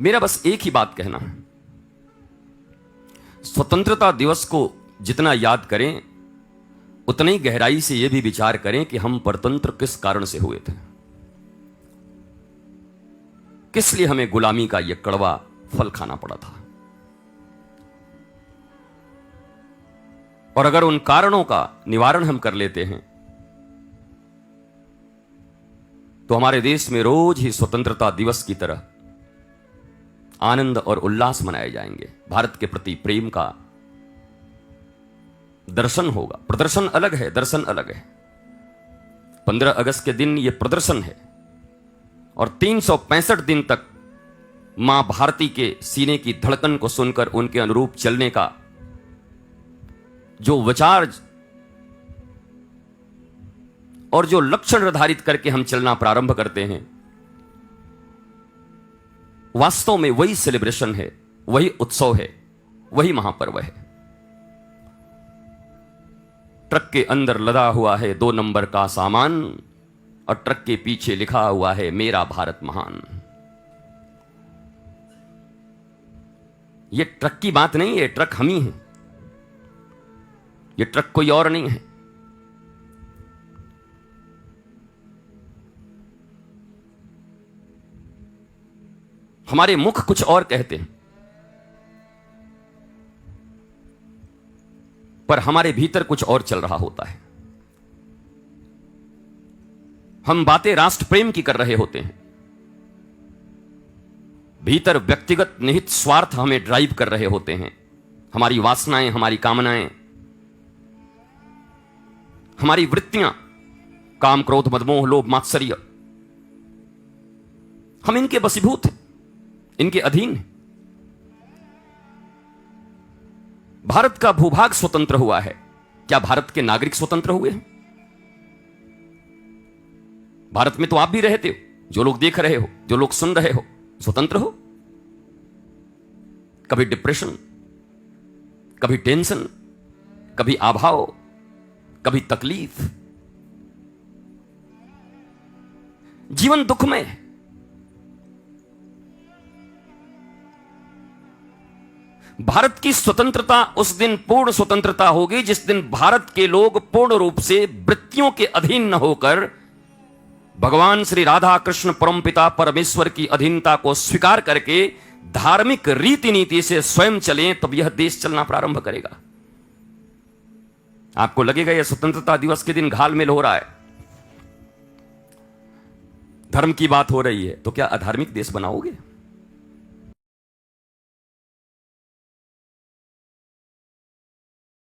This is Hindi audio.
मेरा बस एक ही बात कहना है, स्वतंत्रता दिवस को जितना याद करें उतनी ही गहराई से यह भी विचार करें कि हम परतंत्र किस कारण से हुए थे, किस लिए हमें गुलामी का यह कड़वा फल खाना पड़ा था। और अगर उन कारणों का निवारण हम कर लेते हैं तो हमारे देश में रोज ही स्वतंत्रता दिवस की तरह आनंद और उल्लास मनाए जाएंगे। भारत के प्रति प्रेम का दर्शन होगा। प्रदर्शन अलग है, दर्शन अलग है। 15 अगस्त के दिन यह प्रदर्शन है और 365 दिन तक मां भारती के सीने की धड़कन को सुनकर उनके अनुरूप चलने का जो विचार और जो लक्ष्य निर्धारित करके हम चलना प्रारंभ करते हैं, वास्तव में वही सेलिब्रेशन है, वही उत्सव है, वही महापर्व है। ट्रक के अंदर लदा हुआ है 2 नंबर का सामान और ट्रक के पीछे लिखा हुआ है मेरा भारत महान। यह ट्रक की बात नहीं है, ट्रक हम ही हैं। यह ट्रक कोई और नहीं है। हमारे मुख कुछ और कहते हैं, पर हमारे भीतर कुछ और चल रहा होता है। हम बातें राष्ट्र प्रेम की कर रहे होते हैं, भीतर व्यक्तिगत निहित स्वार्थ हमें ड्राइव कर रहे होते हैं। हमारी वासनाएं, हमारी कामनाएं, हमारी वृत्तियां, काम, क्रोध, मदमोह, लोभ, मात्सर्य, हम इनके वशीभूत हैं, इनके अधीन हैं। भारत का भूभाग स्वतंत्र हुआ है, क्या भारत के नागरिक स्वतंत्र हुए हैं? भारत में तो आप भी रहते हो, जो लोग देख रहे हो, जो लोग सुन रहे हो, स्वतंत्र हो? कभी डिप्रेशन, कभी टेंशन, कभी अभाव, कभी तकलीफ, जीवन दुखमय है। भारत की स्वतंत्रता उस दिन पूर्ण स्वतंत्रता होगी जिस दिन भारत के लोग पूर्ण रूप से वृत्तियों के अधीन न होकर भगवान श्री राधा कृष्ण परमपिता परमेश्वर की अधीनता को स्वीकार करके धार्मिक रीति नीति से स्वयं चलें, तब यह देश चलना प्रारंभ करेगा। आपको लगेगा यह स्वतंत्रता दिवस के दिन घालमेल हो रहा है, धर्म की बात हो रही है, तो क्या अधार्मिक देश बनाओगे?